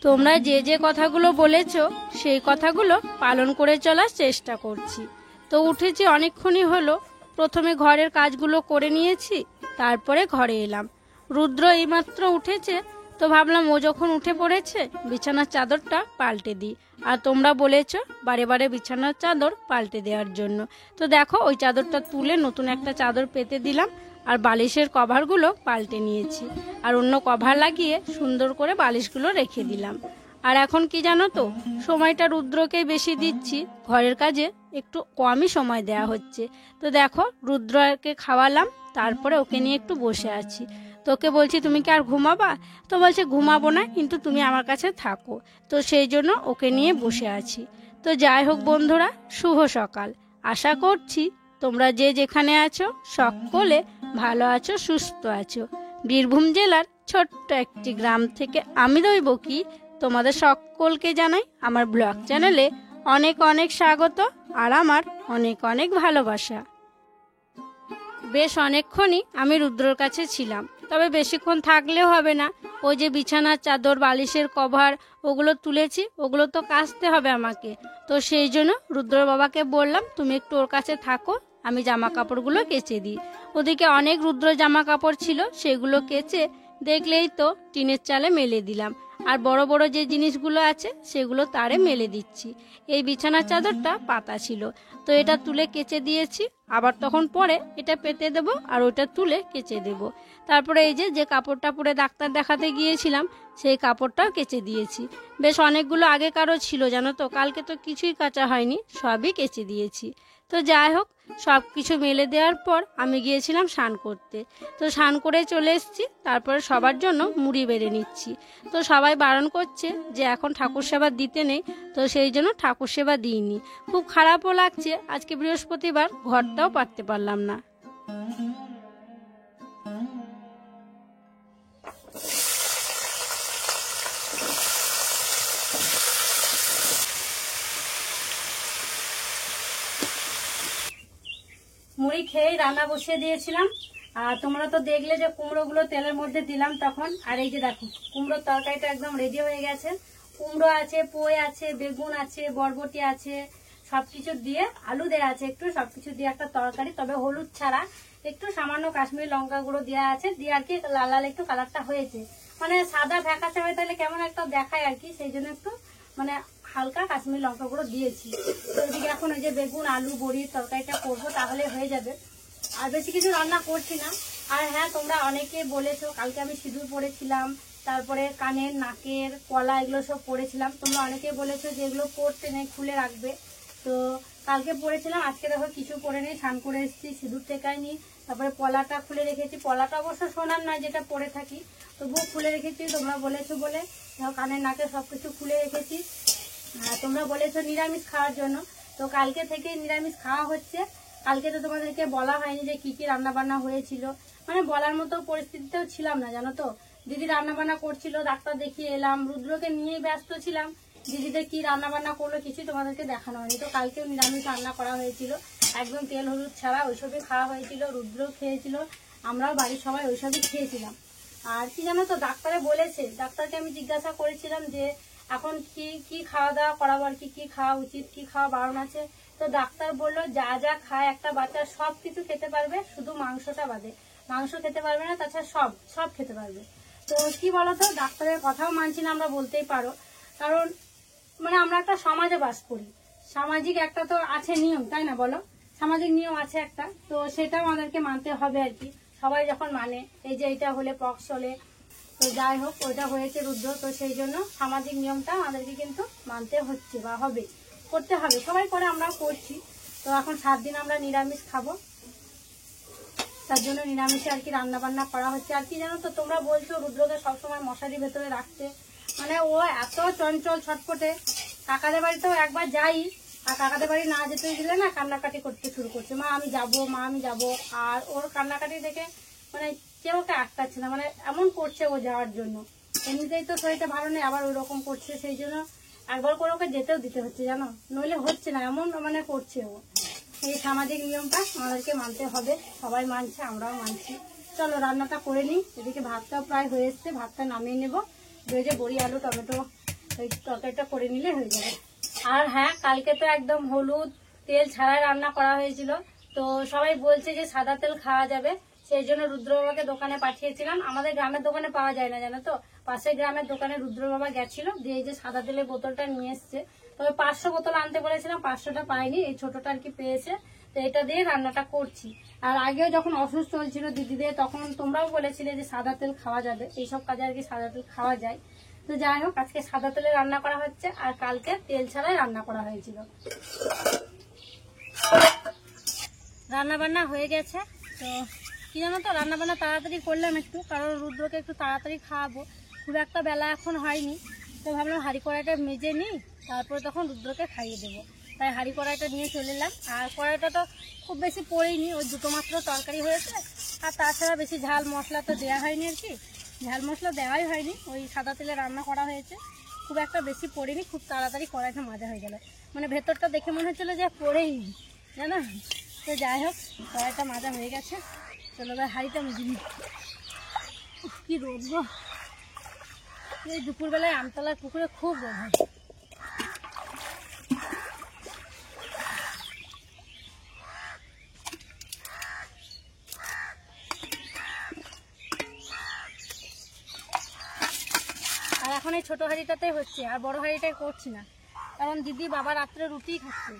তোমরা যে যে কথাগুলো বলেছো সেই কথাগুলো পালন করে চলার চেষ্টা করছি। তো উঠেছি অনেকক্ষণই হলো, প্রথমে ঘরের কাজগুলো করে নিয়েছি, তারপরে ঘরে এলাম। রুদ্র এইমাত্র উঠেছে, তো ভাবলাম ও যখন উঠে পড়েছে বিছানার চাদরটা পাল্টে দিই। আর তোমরা বলেছো বারে বারে বিছানার চাদর পাল্টে দেওয়ার জন্য, তো দেখো ওই চাদরটা তুলে নতুন একটা চাদর পেতে দিলাম। আর বালিশের কভারগুলো পাল্টে নিয়েছি, আর অন্য কভার লাগিয়ে সুন্দর করে বালিশগুলো রেখে দিলাম। আর এখন কি জানো তো, সময়টা রুদ্রকেই বেশি দিচ্ছি, ঘরের কাজে একটু কমই সময় দেয়া হচ্ছে। তো দেখো রুদ্রকে খাওয়ালাম, তারপরে ওকে নিয়ে একটু বসে আছি। তোকে বলছি তুমি কি আর ঘুমাবা? তো বলছে ঘুমাবো না, কিন্তু তুমি আমার কাছে থাকো। তো সেই জন্য ওকে নিয়ে বসে আছি। তো যাই হোক বন্ধুরা, শুভ সকাল। আশা করছি তোমরা যে যেখানে আছো সকলে ভালো আছো, সুস্থ আছো। বীরভূম জেলার ছোট্ট একটি গ্রাম থেকে আমি দৈবকী তোমাদের সকলকে জানাই আমার ব্লগ চ্যানেলে অনেক অনেক স্বাগত আর আমার অনেক অনেক ভালোবাসা। বেশ অনেকক্ষণই আমি রুদ্রর কাছে ছিলাম, তবে বেশিক্ষণ থাকলেও হবে না। ওই যে বিছানার চাদর বালিশের কভার ওগুলো তুলেছি, ওগুলো তো কাচতে হবে আমাকে। তো সেই জন্য রুদ্রর বাবাকে বললাম তুমি একটু ওর কাছে থাকো, আমি জামা কাপড়গুলো কেচে দিই। ওদিকে অনেক রুদ্র জামা কাপড় ছিল, সেগুলো কেচে দেখলেই তো টিনের চালে মেলে দিলাম। আর বড় বড় যে জিনিসগুলো আছে সেগুলো তারে মেলে দিচ্ছি। এই বিছানার চাদরটা পাতা ছিল, তো এটা তুলে কেচে দিয়েছি। আবার তখন পরে এটা পেতে দেবো আর ওটা তুলে কেচে দেব। তারপরে এই যে কাপড়টা পরে ডাক্তার দেখাতে গিয়েছিলাম সেই কাপড়টাও কেচে দিয়েছি। বেশ অনেকগুলো আগেকারও ছিল জানো তো, কালকে তো কিছুই কাচা হয়নি, সবই কেচে দিয়েছি। তো যাই হোক, সব কিছু মেলে দেওয়ার পর আমি গিয়েছিলাম স্নান করতে। তো স্নান করে চলে এসেছি, তারপরে সবার জন্য মুড়ি বেড়ে নিচ্ছি। তো সবাই বারণ করছে যে এখন ঠাকুর সেবা দিতে নেই, তো সেই জন্য ঠাকুর সেবা দিইনি। খুব খারাপও লাগছে, আজকে বৃহস্পতিবার ঘরটাও পাততে পারলাম না। মুড়ি খেয়েই রান্না বসিয়ে দিয়েছিলাম। আর তোমরা তো দেখলে যে কুমড়োগুলো তেলের মধ্যে দিলাম তখন। আর এই যে দেখো কুমড়োর তরকারিটা একদম রেডি হয়ে গেছে। কুমড়ো আছে, পোয় আছে, বেগুন আছে, বরবটি আছে, সবকিছু দিয়ে আলু দেওয়া আছে একটু, সবকিছু দিয়ে একটা তরকারি, তবে হলুদ ছাড়া। একটু সামান্য কাশ্মীরি লঙ্কা গুঁড়ো দেওয়া আছে, দিয়ে আর কি লাল লাল একটু কালারটা হয়েছে। মানে সাদা ফ্যাকাশে হয়ে তাহলে কেমন একটা দেখায় আর কি, সেই জন্য একটু মানে হালকা কাশ্মীরি লঙ্কা গুঁড়ো দিয়েছি। তো এদিকে এখন ওই যে বেগুন আলু বড়ির তরকারিটা করবো, তাহলে হয়ে যাবে। আর বেশি কিছু রান্না করছি না। আর হ্যাঁ, তোমরা অনেকে বলেছো কালকে আমি সিঁদুর পরেছিলাম, তারপরে কানের নাকের কলা এগুলো সব পরেছিলাম। তোমরা অনেকে বলেছো যে এগুলো পরতে নেই, খুলে রাখবে। তো কালকে পরেছিলাম, আজকে দেখো কিছু পরে নেই, স্নান করে এসেছি, সিঁদুর টেকাইনি। তারপরে পলাটা খুলে রেখেছি, পলাটা অবশ্য সোনার নয় যেটা পরে থাকি, তবুও খুলে রেখেছি তোমরা বলেছো বলে। কানের নাকে সবকিছু খুলে রেখেছি। তোমরা বলেছো নিরামিষ খাওয়ার জন্য, তো কালকে থেকে নিরামিষ খাওয়া হচ্ছে। কালকে তো তোমাদেরকে বলা হয়নি যে কি কি রান্না বান্না হয়েছিল, মানে বলার মতো পরিস্থিতিতেও ছিলাম না জানো তো। দিদি রান্না বান্না করছিল, ডাক্তার দেখিয়ে এলাম, রুদ্রকে নিয়ে ব্যস্ত ছিলাম। দিদিদের কি রান্না বান্না করলো কিছু তোমাদেরকে দেখানো হয়নি। তো কালকেও নিরামিষ রান্না করা হয়েছিল, একদম তেল হলুদ ছাড়া ওইসবই খাওয়া হয়েছিল। রুদ্রও খেয়েছিল, আমরাও বাড়ির সবাই ওইসবই খেয়েছিলাম। আর কি জানো তো, ডাক্তারে বলেছে, ডাক্তারকে আমি জিজ্ঞাসা করেছিলাম যে এখন কি কি খাওয়া দাওয়া করাবো, আর কি কি খাওয়া উচিত, কি খাওয়া বারণ আছে। তো ডাক্তার বললো যা যা খায় একটা বাচ্চা সব কিছু খেতে পারবে, শুধু মাংসটা বাদে। মাংস খেতে পারবে না, তাছাড়া সব সব খেতে পারবে। তো কি বলতো, ডাক্তারের কথাও মানছি না আমরা, বলতেই পারো। কারণ মানে আমরা একটা সমাজে বাস করি, সামাজিক একটা তো আছে নিয়ম, তাই না বলো? সামাজিক নিয়ম আছে একটা, তো সেটাও আমাদেরকে মানতে হবে আর কি। সবাই যখন মানে, এই যে এটা হলে পক্স হলে, তো যাই হোক ওটা হয়েছে রুদ্র, তো সেই জন্য সামাজিক নিয়মটা আমাদেরকে কিন্তু মানতে হচ্ছে বা হবে, করতে হবে। সবাই করে, আমরাও করছি। তো এখন 7 দিন আমরা নিরামিষ খাবো, তার জন্য নিরামিষে আর কি রান্না বান্না করা হচ্ছে। আর কি জানো তো, তোমরা বলছো রুদ্রকে সবসময় মশারির ভেতরে রাখতে, মানে ও এত চঞ্চল ছটপটে। কাকাদের বাড়িতেও একবার যাই, আর কাকাদের বাড়ি না যেতে দিলে না কান্নাকাটি করতে শুরু করছে, মা আমি যাবো, মা আমি যাবো। আর ওর কান্নাকাটি দেখে মানে কেউ ওকে আটকাচ্ছে না, মানে এমন করছে ও যাওয়ার জন্য। এমনিতেই তো শরীরটা ভালো নেই, আবার ওই রকম করছে, সেই জন্য একবার করে ওকে যেতেও দিতে হচ্ছে জানো, নইলে হচ্ছে না, এমন মানে করছে ও। এই সামাজিক নিয়মটা আমাদেরকে মানতে হবে, সবাই মানছে, আমরাও মানছি। চলো রান্নাটা করে নিই। এদিকে ভাতটাও প্রায় হয়ে এসছে, ভাতটা নামিয়ে নেবো। ভেজে বড়ি আলু টমেটো ওই তরকারিটা করে নিলে হয়ে যাবে। আর হ্যাঁ, কালকে তো একদম হলুদ তেল ছাড়াই রান্না করা হয়েছিল। তো সবাই বলছে যে সাদা তেল খাওয়া যাবে, সেই জন্য রুদ্র বাবাকে দোকানে পাঠিয়েছিলাম। আমাদের গ্রামের দোকানে পাওয়া যায় না জানো তো, পাশের গ্রামের দোকানে রুদ্র বাবা গেছিল, দিয়ে যে সাদা তেলের বোতলটা নিয়ে এসছে। তবে 500 বোতল আনতে বলেছিলাম, 500টা পাইনি, এই ছোটটা আর কি পেয়েছে। তো এটা দিয়ে রান্নাটা করছি। আর আগেও যখন অসুস্থ হয়েছিল দিদিদের, তখন তোমরাও বলেছিলে যে সাদা তেল খাওয়া যাবে, এইসব কাজে আর কি সাদা তেল খাওয়া যায়। তো যাই হোক, আজকে সাদা তেলে রান্না করা হচ্ছে, আর কালকে তেল ছাড়াই রান্না করা হয়েছিল। রান্না বান্না হয়ে গেছে। তো কি জানো তো, রান্না বান্না তাড়াতাড়ি করলাম একটু, কারণ রুদ্রকে একটু তাড়াতাড়ি খাওয়াবো, খুব একটা বেলা এখন হয়নি। তো ভাবলাম হাঁড়ি কড়াইটা মেজে নিই, তারপরে তখন রুদ্রকে খাইয়ে দেবো। তাই হাঁড়ি কড়াইটা নিয়ে চলে এলাম। আর কড়াইটা তো খুব বেশি পড়েইনি, ওই দুটো মাত্র তরকারি হয়েছে। আর তাছাড়া বেশি ঝাল মশলা তো দেওয়া হয়নি আর কি, ঝাল মশলা দেওয়াই হয়নি, ওই সাদা তেলে রান্না করা হয়েছে। খুব একটা বেশি পড়েনি, খুব তাড়াতাড়ি কড়াইটা মাজা হয়ে গেল। মানে ভেতরটা দেখে মনে হচ্ছিলো যে পড়েই নি, জানো। তো যাই হোক, কড়াইটা মাজা হয়ে গেছে। চলো এবার হাঁড়িটা মেজে নিই। কি রোদ গো, এই দুপুরবেলায় আমতলার পুকুরে খুব রোদ হয়। আর এখন এই ছোট হাঁড়িটাতেই হচ্ছে, আর বড় হাঁড়িটাই করছি না, কারণ দিদি বাবা রাত্রে রুটি খাচ্ছে,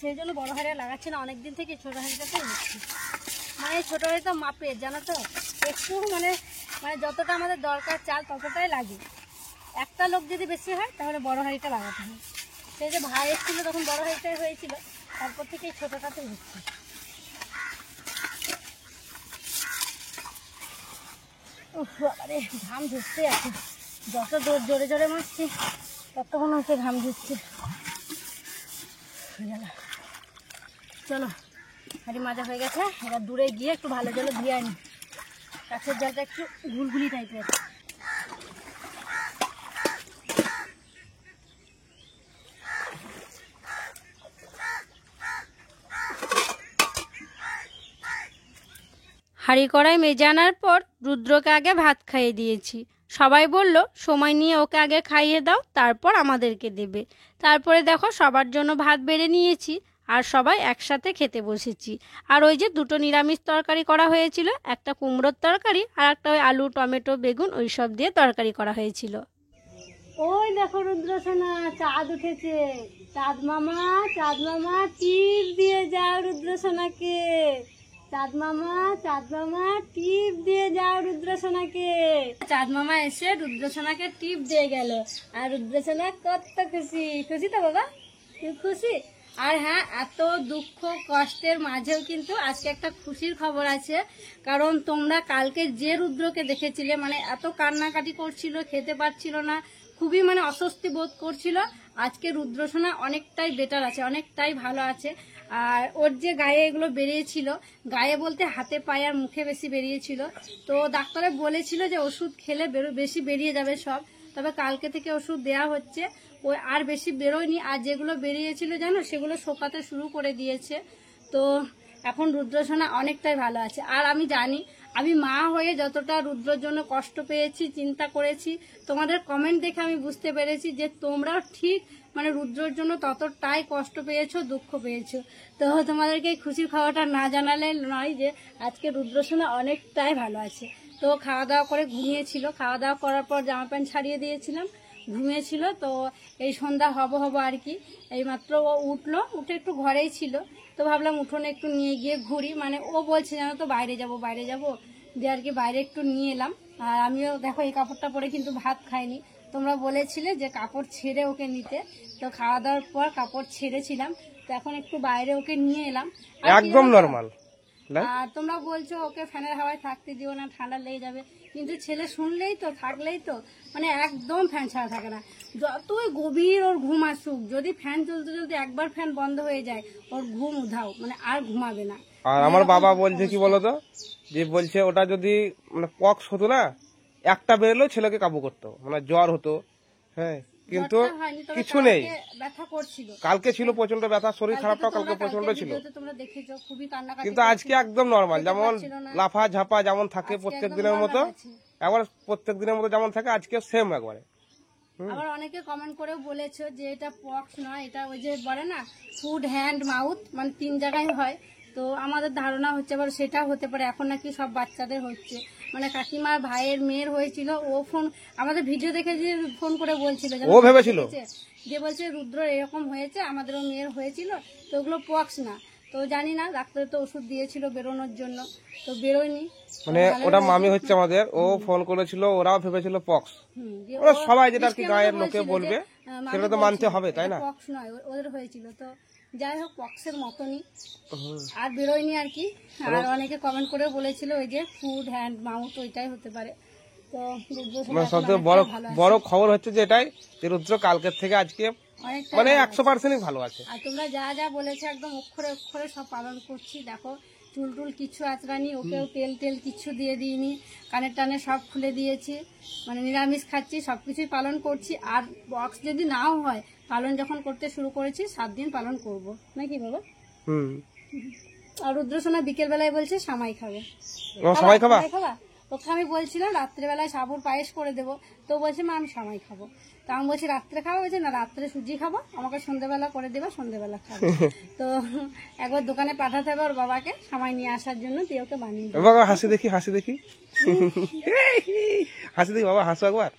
সেই জন্য বড় হাঁড়ি লাগাচ্ছি না। অনেকদিন থেকে ছোট হাঁড়িটাতেই হচ্ছে। মানে ছোট হাঁড়ি তো মাপের, জানো তো, একটু মানে মানে যতটা আমাদের দরকার চাল ততটাই লাগে। একটা লোক যদি বেশি হয় তাহলে বড় হাঁড়িটা লাগাতে হয়। সেই যে ভাই এসেছিল তখন বড় হাঁড়িটাই হয়েছিল, তারপর থেকে এই ছোটটাতেই হচ্ছে। আরে ঘাম ঝরতে আছে, যত জোরে জোরে মারছি ততক্ষণ হচ্ছে ঘাম ঝরছে। চলো, হাঁড়ি মাজা হয়ে গেছে, এবার দূরে গিয়ে একটু ভালো জলে ধুয়ে আনি। কাছের জলটা একটু ঘুলঘুলি টাইপের। হাঁড়ি কড়াই মেজে আনার পর রুদ্রকে আগে ভাত খাইয়ে দিয়েছি। সবাই বলল সময় নিয়ে ওকে আগে খাইয়ে দাও, তারপর আমাদেরকে দেবে। তারপরে দেখো সবার জন্য ভাত বেড়ে নিয়েছি, আর সবাই একসাথে খেতে বসেছি। আর ওই যে দুটো নিরামিষ তরকারি করা হয়েছিল, একটা কুমড়োর তরকারি আর একটা ওই আলু টমেটো বেগুন ওই সব দিয়ে তরকারি করা হয়েছিল। ওই দেখো রুদ্রসোনা, চাঁদ উঠেছে। চাঁদ মামা টিপ দিয়ে যাও রুদ্রসোনাকে। চাঁদ মামা টিপ দিয়ে যাও রুদ্রসোনাকে। চাঁদ মামা এসে রুদ্রসোনাকে টিপ দিয়ে গেল, আর রুদ্রসোনা কত খুশি। খুশি তো বাবা, তুই খুশি? আর হ্যাঁ, এত দুঃখ কষ্টের মাঝেও কিন্তু আজকে একটা খুশির খবর আছে। কারণ তোমরা কালকে যে রুদ্রকে দেখেছিলে, মানে এত কান্নাকাটি করছিল, খেতে পারছিল না, খুবই মানে অস্বস্তি বোধ করছিল, আজকে রুদ্রসোনা অনেকটাই বেটার আছে, অনেকটাই ভালো আছে। আর ওর যে গায়ে এগুলো বেরিয়েছিল, গায়ে বলতে হাতে পায়ে আর মুখে বেশি বেরিয়েছিল, তো ডাক্তারে বলেছিল যে ওষুধ খেলে বেশি বেরিয়ে যাবে সব। তবে কালকে থেকে ওষুধ দেওয়া হচ্ছে, ওই আর বেশি বেরোয়নি। আর যেগুলো বেরিয়েছিল জানো, সেগুলো শোকাতে শুরু করে দিয়েছে। তো এখন রুদ্রসোনা অনেকটাই ভালো আছে। আর আমি জানি, আমি মা হয়ে যতটা রুদ্রর জন্য কষ্ট পেয়েছি, চিন্তা করেছি, তোমাদের কমেন্ট দেখে আমি বুঝতে পেরেছি যে তোমরাও ঠিক মানে রুদ্রর জন্য ততটাই কষ্ট পেয়েছো, দুঃখ পেয়েছো। তো তোমাদেরকে এই খুশির খবরটা না জানালে নয় যে আজকে রুদ্রসোনা অনেকটাই ভালো আছে। তো খাওয়া দাওয়া করে ঘুমিয়েছিল, খাওয়া দাওয়া করার পর জামা প্যান্ট ছাড়িয়ে দিয়েছিলাম, ঘুমিয়েছিল। তো এই সন্ধ্যা হব আর কি, এইমাত্র ও উঠলো, উঠে একটু ঘরেই ছিল। তো ভাবলাম উঠোনে একটু নিয়ে গিয়ে ঘুরি, মানে ও বলছে জানো তো বাইরে যাব দিয়ে আর কি বাইরে একটু নিয়ে এলাম। আর আমিও দেখো এই কাপড়টা পরে কিন্তু ভাত খাইনি, তোমরা বলেছিলে যে কাপড় ছেড়ে ওকে নিতে, তো খাওয়া দাওয়ার পর কাপড় ছেড়েছিলাম। তো এখন একটু বাইরে ওকে নিয়ে এলাম, একদম নরমাল। আর তোমরা বলছো ওকে ফ্যানের হাওয়ায় থাকতে দিও না, ঠান্ডা লেগে যাবে, কিন্তু ছেলে শুনলেই তো, থাকলেই তো, মানে একদম ফ্যান ছাড়া থাকে না। যতই গভীর ওর ঘুম আসুক, যদি ফ্যান চলতে চলতে একবার ফ্যান বন্ধ হয়ে যায়, ওর ঘুম উধাও, মানে আর ঘুমাবে না। আর আমার বাবা বলছে কি বলতো, যে বলছে ওটা যদি মানে পক্স হতো না, একটা বেরোলেও ছেলেকে কাবু করতো, মানে জ্বর হতো। হ্যাঁ, কিন্তু কিছু নেই, কালকে ছিল প্রচন্ড ব্যথা, শরীর খারাপটাও কালকে প্রচন্ড ছিল, কিন্তু আজকে একদম নর্মাল, যেমন লাফা ঝাপা যেমন থাকে প্রত্যেক দিনের মতো, একবার প্রত্যেক দিনের মতো যেমন থাকে আজকে সেম একবারে। আবার অনেকে কমেন্ট করে বলেছো যে এটা পক্স নয়, এটা ওই যে বলে না ফুড হ্যান্ড মাউথ, মানে 3 জায়গায় হয়। তো আমাদের ধারণা হচ্ছে আবার সেটাও হতে পারে, এখন নাকি সব বাচ্চাদের হচ্ছে। মানে কাকিমার ভাইয়ের মেয়ের হয়েছিল, ও ফোন আমাদের ভিডিও দেখে যে ফোন করে বলছিল, ও ভেবেছিল যে বলছে রুদ্র এরকম হয়েছে, আমাদেরও মেয়ের হয়েছিল, তো ওগুলো পক্স না। তো জানি না, ডাক্তার তো ওষুধ দিয়েছিল বেরোনোর জন্য, তো বেরোয়নি। মানে ওটা মামি হচ্ছে আমাদের, ও ফোন করেছিল, ওরাও ভেবেছিল পক্স। ওরা সবাই যেটা আর কি গায়ের লোকে বলবে সেটা তো মানতে হবে, তাই না? পক্স নয়, ওদের হয়েছিল। তো যাই হোক, পক্সের মতনই, আর বেরোয়নি আর কি। আর অনেকে কমেন্ট করে বলেছিল ওই যে ফুড হ্যান্ড মাউথ, ওইটাই হতে পারে। তো সবথেকে বড় খবর হচ্ছে যে এটাই, যে রুদ্র কালকের থেকে আজকে মানে 100% ভালো আছে। আর তোমরা যা যা বলেছো একদম অক্ষরে অক্ষরে সব পালন করছি। দেখো চুল টুল কিছু আঁচড়ানি, ওকেও তেল টেল কিছু দিয়ে দিইনি, কানের টানে সব খুলে দিয়েছি, মানে নিরামিষ খাচ্ছি, সবকিছুই পালন করছি। আর বক্স যদি নাও হয়, পালন যখন করতে শুরু করেছি 7 দিন পালন করব, নাকি বাবা? আর রুদ্রসোনা বিকেল বেলায় বলছে সামাই খাবে। সামাই খাবা? ওকে আমি বলছিলাম রাত্রেবেলায় সাবুর পায়েস করে দেবো, তো বলছে মা আমি সামাই খাবো। তা আমি বলছি রাত্রে খাবো, বলছে না রাত্রে সুজি খাবো, আমাকে সন্ধ্যেবেলা করে দেবে, সন্ধ্যেবেলা খাবো। তো একবার দোকানে পাঠাতে হবে ওর বাবাকে সামাই নিয়ে আসার জন্য, দিয়ে ওকে বানিয়ে দেবো। বাবা হাসি দেখি, হাসি দেখি, হাসি দেখি বাবা, হাসো একবার।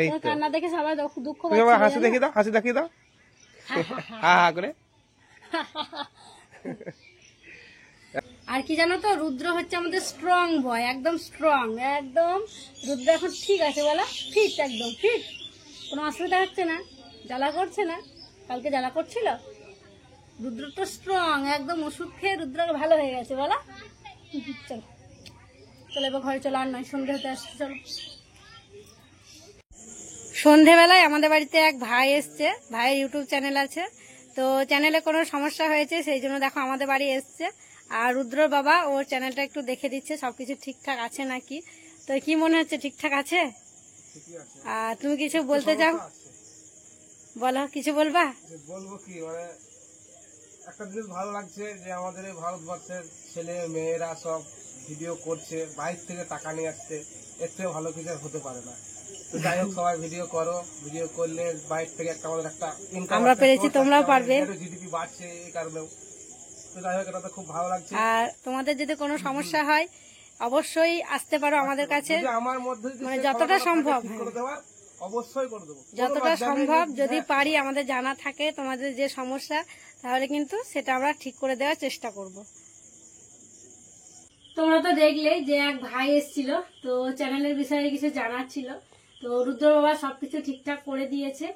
এই তো কান্না দেখে সবাই দুঃখ বাবা, হাসি দেখি দাও, হাসি দেখি দাও, হা হা করে। আর কি জানো তো, রুদ্র হচ্ছে আমাদের স্ট্রং বয়, একদম স্ট্রং, একদম। রুদ্র এখন ঠিক আছে, বলো ফিট, একদম ফিট, কোনো অসুবিধা হচ্ছে না, জ্বালা করছে না। কালকে জ্বালা করছিল, রুদ্র তো স্ট্রং একদম, ওষুধ খেয়ে রুদ্র ভালো হয়ে গেছে, বলো। চলো চলো এবার ঘরে চলো, আর নয় সন্ধ্যে হতে আসছে, চলো। সন্ধেবেলায় আমাদের বাড়িতে এক ভাই এসছে, ভাইয়ের ইউটিউব চ্যানেল আছে, তো চ্যানেলে কোনো সমস্যা হয়েছে, সেই জন্য দেখো আমাদের বাড়ি এসছে। আর রুদ্রর বাবা ওর চ্যানেলটা একটু দেখে দিচ্ছে সবকিছু ঠিকঠাক আছে নাকি। তো কি মনে হচ্ছে, ঠিকঠাক আছে? আর তুমি কিছু বলতে চাও, বলো, কিছু বলবা? বলবো কি, মানে একটা জিনিস ভালো লাগছে যে আমাদের এই ভারতবর্ষের ছেলে মেয়েরা সব ভিডিও করছে, বাইরে থেকে টাকা নিয়ে আসছে, এর থেকে ভালো কিছু হতে পারে না। তো যাই হোক, সবাই ভিডিও করো, ভিডিও করলে বাইরে থেকে একটা আমাদের একটা ইনকাম, আমরা পেরেছি, তোমরাও পারবে, জিডিপি বাড়ছে এই কারণেও। তো যাই হোক, এটা তো খুব ভালো লাগছে। আর তোমাদের যদি কোনো সমস্যা হয় অবশ্যই আসতে পারো আমাদের কাছে, আমার মধ্যে মানে যতটা সম্ভব, অবশ্যই করে দেবো, যতটা সম্ভব যদি পারি, আমাদের জানা থাকে তোমাদের যে সমস্যা, তাহলে কিন্তু সেটা আমরা ঠিক করে দেওয়ার চেষ্টা করব। তোমরা তো দেখলেই যে এক ভাই এসেছিল, তো চ্যানেলের বিষয়ে কিছু জানার ছিল, তো রুদ্র বাবা সবকিছু ঠিকঠাক করে দিয়েছে।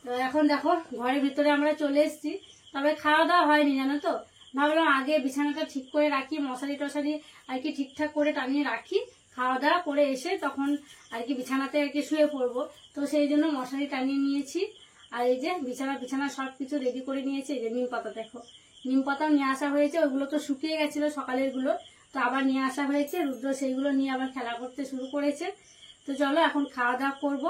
তো এখন দেখো ঘরের ভিতরে আমরা চলে এসেছি, তবে খাওয়া দাওয়া হয়নি জানো তো। ভাবলাম আগে বিছানাটা ঠিক করে রাখি, মশারি টশারি আর কি ঠিকঠাক করে টানিয়ে রাখি, খাওয়া দাওয়া করে এসে তখন আর কি বিছানাতে আর কি শুয়ে পড়বো। তো সেই জন্য মশারি টানিয়ে নিয়েছি, আর এই যে বিছানা সবকিছু রেডি করে নিয়েছি। এই যে নিম পাতা দেখো, নিম পাতাও নিয়ে আসা হয়েছে, ওইগুলো তো শুকিয়ে গেছিল সকালের গুলো, তো আবার নিয়ে আসা হয়েছে। রুদ্র সেইগুলো নিয়ে আবার খেলা করতে শুরু করেছে। তো চলো এখন খাওয়া দাওয়া করবো।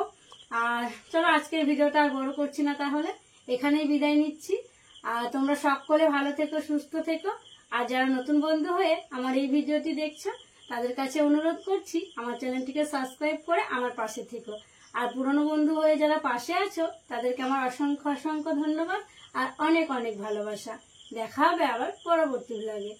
আর চলো আজকের ভিডিওটা আর বড় করছি না, তাহলে এখানেই বিদায় নিচ্ছি। আর তোমরা সকলে ভালো থেকো, সুস্থ থেকো। আর যারা নতুন বন্ধু হয়ে আমার এই ভিডিওটি দেখছো, তাদের কাছে অনুরোধ করছি আমার চ্যানেলটিকে সাবস্ক্রাইব করে আমার পাশে থেকো। আর পুরনো বন্ধু হয়ে যারা পাশে আছো, তাদেরকে আমার অসংখ্য অসংখ্য ধন্যবাদ আর অনেক অনেক ভালোবাসা। দেখা হবে আবার পরবর্তী ব্লগে।